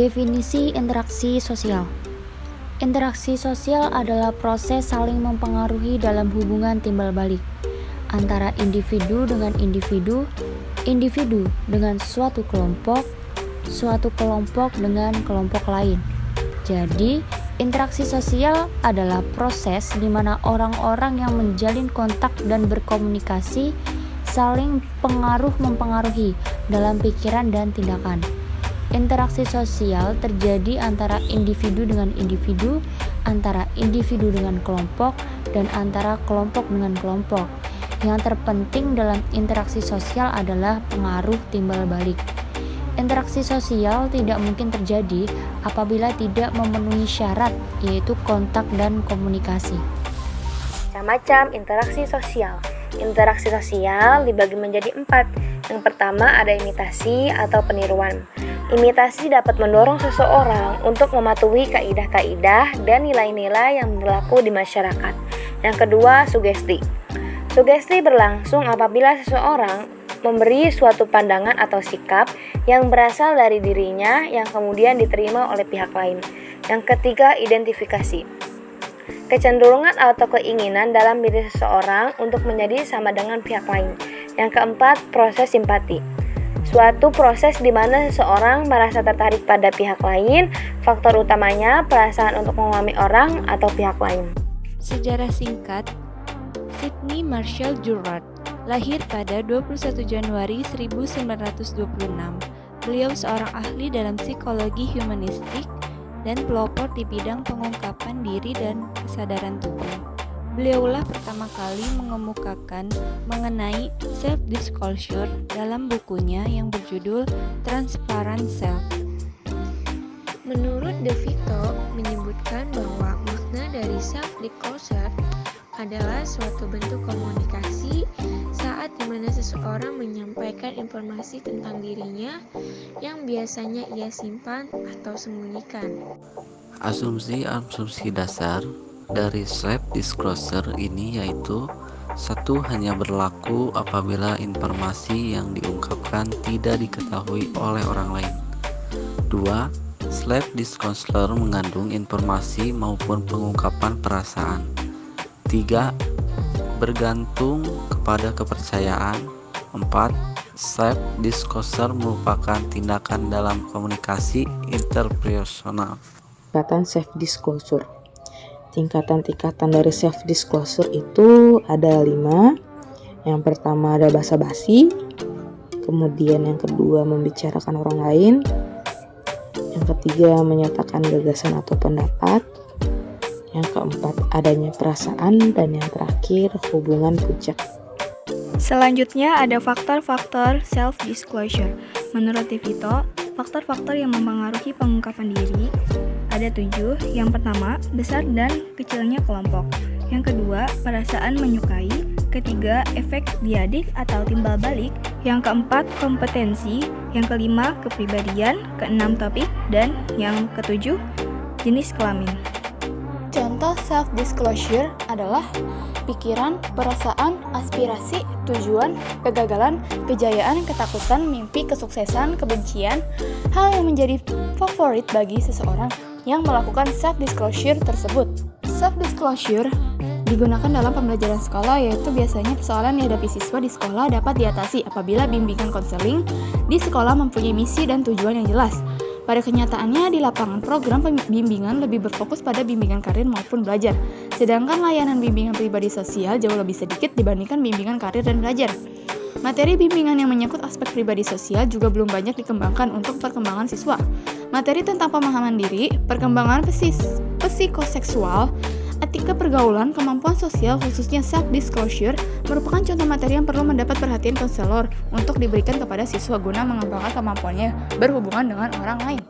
Definisi interaksi sosial. Interaksi sosial adalah proses saling mempengaruhi dalam hubungan timbal balik antara individu dengan individu, individu dengan suatu kelompok dengan kelompok lain. Jadi, interaksi sosial adalah proses di mana orang-orang yang menjalin kontak dan berkomunikasi saling mempengaruhi dalam pikiran dan tindakan. Interaksi sosial terjadi antara individu dengan individu, antara individu dengan kelompok, dan antara kelompok dengan kelompok. Yang terpenting dalam interaksi sosial adalah pengaruh timbal balik. Interaksi sosial tidak mungkin terjadi apabila tidak memenuhi syarat, yaitu kontak dan komunikasi. Macam-macam interaksi sosial. Interaksi sosial dibagi menjadi 4. Yang pertama ada imitasi atau peniruan. Imitasi dapat mendorong seseorang untuk mematuhi kaidah-kaidah dan nilai-nilai yang berlaku di masyarakat. Yang kedua, sugesti. Sugesti berlangsung apabila seseorang memberi suatu pandangan atau sikap yang berasal dari dirinya yang kemudian diterima oleh pihak lain. Yang ketiga, identifikasi. Kecenderungan atau keinginan dalam diri seseorang untuk menjadi sama dengan pihak lain. Yang keempat, proses simpati. Suatu proses di mana seseorang merasa tertarik pada pihak lain, faktor utamanya perasaan untuk memahami orang atau pihak lain. Sejarah singkat, Sidney Marshall Girard lahir pada 21 Januari 1926. Beliau seorang ahli dalam psikologi humanistik dan pelopor di bidang pengungkapan diri dan kesadaran tubuh. Beliaulah pertama kali mengemukakan mengenai self-disclosure dalam bukunya yang berjudul Transparent Self. Menurut De Vito menyebutkan bahwa makna dari self-disclosure adalah suatu bentuk komunikasi saat dimana seseorang menyampaikan informasi tentang dirinya yang biasanya ia simpan atau sembunyikan. Asumsi dasar dari self-disclosure ini yaitu: 1. Hanya berlaku apabila informasi yang diungkapkan tidak diketahui oleh orang lain. 2. Self-disclosure mengandung informasi maupun pengungkapan perasaan. 3. Bergantung kepada kepercayaan. 4. Self-disclosure merupakan tindakan dalam komunikasi interpersonal. Tingkatan self-disclosure. Tingkatan-tingkatan dari self-disclosure itu ada 5. Yang pertama ada basa-basi, kemudian yang kedua membicarakan orang lain, yang ketiga menyatakan gagasan atau pendapat, yang keempat adanya perasaan, dan yang terakhir hubungan puncak. Selanjutnya ada faktor-faktor self-disclosure. Menurut De Vito, faktor-faktor yang mempengaruhi pengungkapan diri ada 7. Yang pertama, besar dan kecilnya kelompok. Yang kedua, perasaan menyukai. Ketiga, efek diadik atau timbal balik. Yang keempat, kompetensi. Yang kelima, kepribadian. Keenam, topik. Dan yang ketujuh, jenis kelamin. Contoh self-disclosure adalah pikiran, perasaan, aspirasi, tujuan, kegagalan, kejayaan, ketakutan, mimpi, kesuksesan, kebencian, hal yang menjadi favorit bagi seseorang yang melakukan self-disclosure tersebut. Self-disclosure digunakan dalam pembelajaran sekolah, yaitu biasanya persoalan yang dihadapi siswa di sekolah dapat diatasi apabila bimbingan konseling di sekolah mempunyai misi dan tujuan yang jelas. Pada kenyataannya, di lapangan program bimbingan lebih berfokus pada bimbingan karir maupun belajar, sedangkan layanan bimbingan pribadi sosial jauh lebih sedikit dibandingkan bimbingan karir dan belajar. Materi bimbingan yang menyangkut aspek pribadi sosial juga belum banyak dikembangkan untuk perkembangan siswa. Materi tentang pemahaman diri, perkembangan psikoseksual, etika pergaulan, kemampuan sosial, khususnya self-disclosure, merupakan contoh materi yang perlu mendapat perhatian konselor untuk diberikan kepada siswa guna mengembangkan kemampuannya berhubungan dengan orang lain.